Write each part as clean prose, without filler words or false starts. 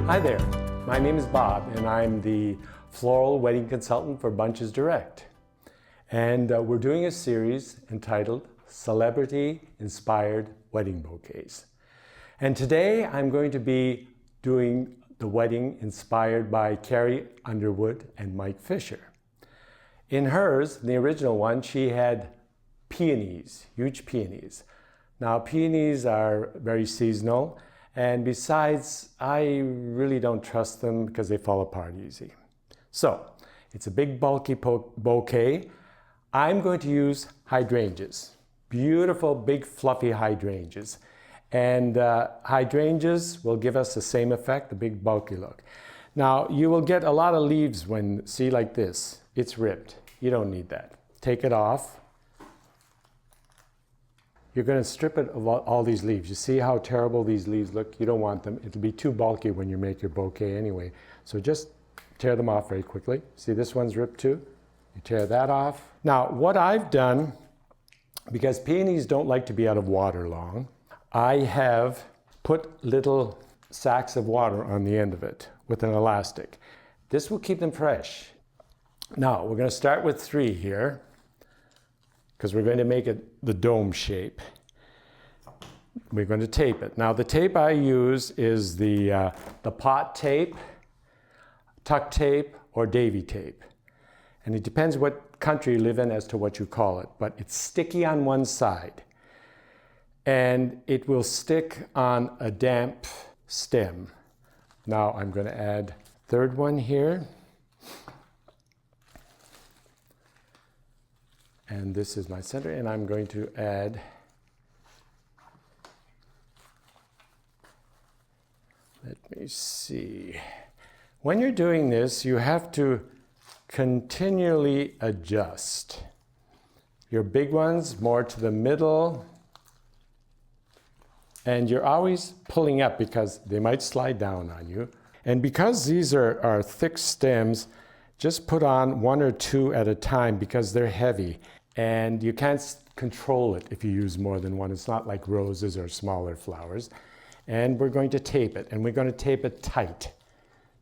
Hi there, my name is Bob and I'm the floral wedding consultant for Bunchesdirect. And we're doing a series entitled Celebrity Inspired Wedding Bouquets. And today I'm going to be doing the wedding inspired by Carrie Underwood and Mike Fisher. In hers, the original one, she had peonies, huge peonies. Now peonies are very seasonal, and besides, I really don't trust them because they fall apart easy. So, it's a big bulky bouquet. I'm going to use hydrangeas, beautiful big fluffy hydrangeas. And hydrangeas will give us the same effect, the big bulky look. Now, you will get a lot of leaves when, see like this, it's ripped. You don't need that. Take it off. You're going to strip it of all these leaves. You see how terrible these leaves look? You don't want them. It'll be too bulky when you make your bouquet anyway. So just tear them off very quickly. See, this one's ripped too. You tear that off. Now, what I've done, because peonies don't like to be out of water long, I have put little sacks of water on the end of it with an elastic. This will keep them fresh. Now, we're going to start with 3 here, because we're going to make it the dome shape. We're going to tape it. Now the tape I use is the pot tape, tuck tape, or Davy tape. And it depends what country you live in as to what you call it, but it's sticky on one side. And it will stick on a damp stem. Now I'm going to add a 3rd one here. And this is my center, and I'm going to add, let me see. When you're doing this, you have to continually adjust. Your big ones more to the middle, and you're always pulling up because they might slide down on you. And because these are thick stems, just put on 1 or 2 at a time because they're heavy. And you can't control it if you use more than one. It's not like roses or smaller flowers. And we're going to tape it, and we're going to tape it tight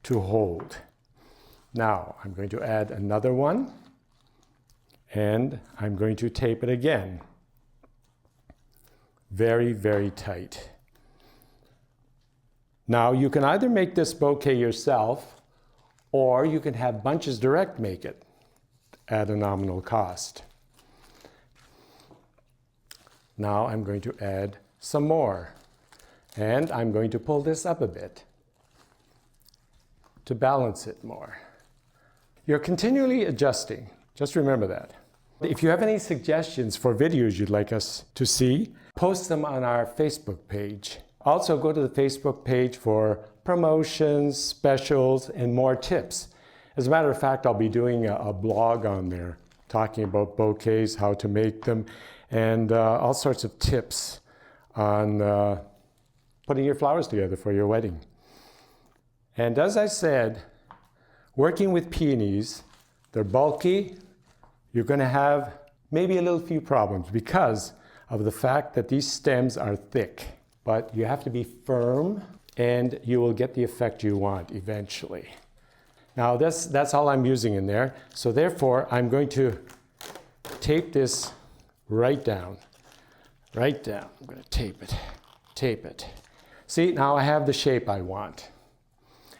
to hold. Now, I'm going to add another one, and I'm going to tape it again. Very, very tight. Now, you can either make this bouquet yourself, or you can have Bunchesdirect make it at a nominal cost. Now I'm going to add some more, and I'm going to pull this up a bit to balance it more. You're continually adjusting, just remember that. If you have any suggestions for videos you'd like us to see, post them on our Facebook page. Also go to the Facebook page for promotions, specials, and more tips. As a matter of fact, I'll be doing a blog on there talking about bouquets, how to make them, and all sorts of tips on putting your flowers together for your wedding. And as I said, working with peonies, they're bulky. You're going to have maybe a little few problems because of the fact that these stems are thick. But you have to be firm, and you will get the effect you want eventually. Now that's all I'm using in there. So therefore, I'm going to tape this right down. I'm going to tape it. See, now I have the shape I want.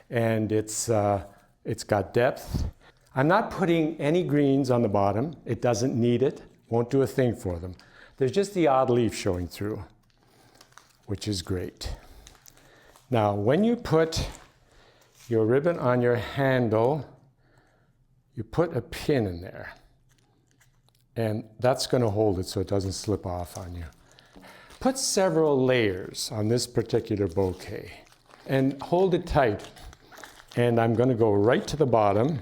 And it's got depth. I'm not putting any greens on the bottom. It doesn't need it. Won't do a thing for them. There's just the odd leaf showing through, which is great. Now, when you put your ribbon on your handle, you put a pin in there. And that's going to hold it so it doesn't slip off on you. Put several layers on this particular bouquet and hold it tight. And I'm going to go right to the bottom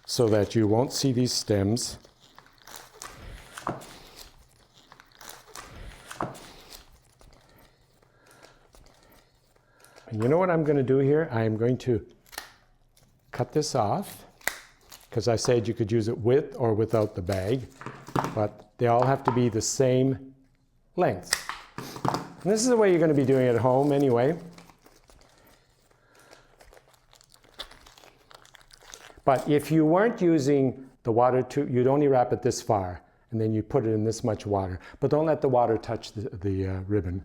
so that you won't see these stems. And you know what I'm going to do here? I am going to cut this off, because I said you could use it with or without the bag, but they all have to be the same length. And this is the way you're going to be doing it at home anyway. But if you weren't using the water tube, you'd only wrap it this far, and then you put it in this much water. But don't let the water touch the ribbon,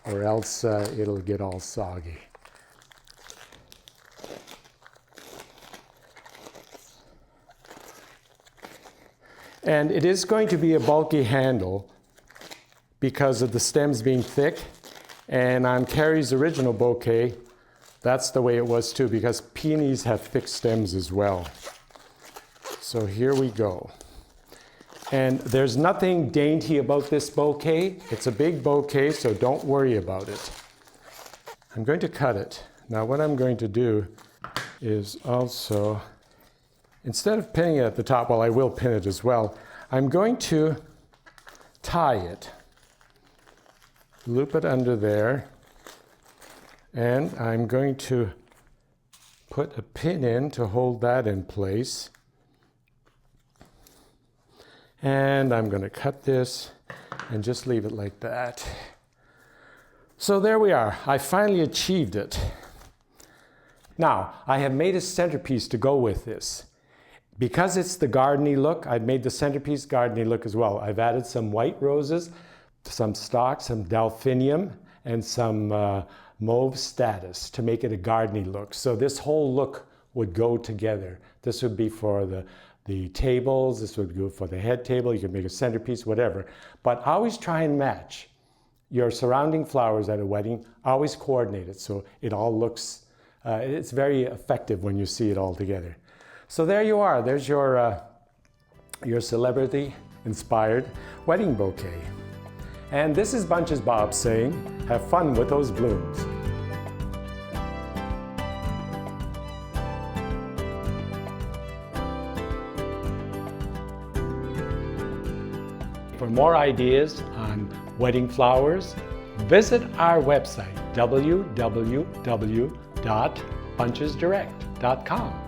or else it'll get all soggy. And it is going to be a bulky handle because of the stems being thick. And on Carrie's original bouquet, that's the way it was too, because peonies have thick stems as well. So here we go. And there's nothing dainty about this bouquet. It's a big bouquet, so don't worry about it. I'm going to cut it. Now what I'm going to do is also, instead of pinning it at the top, well, I will pin it as well, I'm going to tie it. Loop it under there, and I'm going to put a pin in to hold that in place. And I'm going to cut this and just leave it like that. So there we are. I finally achieved it. Now, I have made a centerpiece to go with this. Because it's the gardeny look, I've made the centerpiece gardeny look as well. I've added some white roses, some stalks, some delphinium, and some mauve statice to make it a gardeny look. So this whole look would go together. This would be for the tables, this would go for the head table, you could make a centerpiece, whatever. But always try and match your surrounding flowers at a wedding, always coordinate it so it all looks, it's very effective when you see it all together. So there you are, there's your celebrity-inspired wedding bouquet. And this is Bunches Bob saying, have fun with those blooms. For more ideas on wedding flowers, visit our website, www.bunchesdirect.com.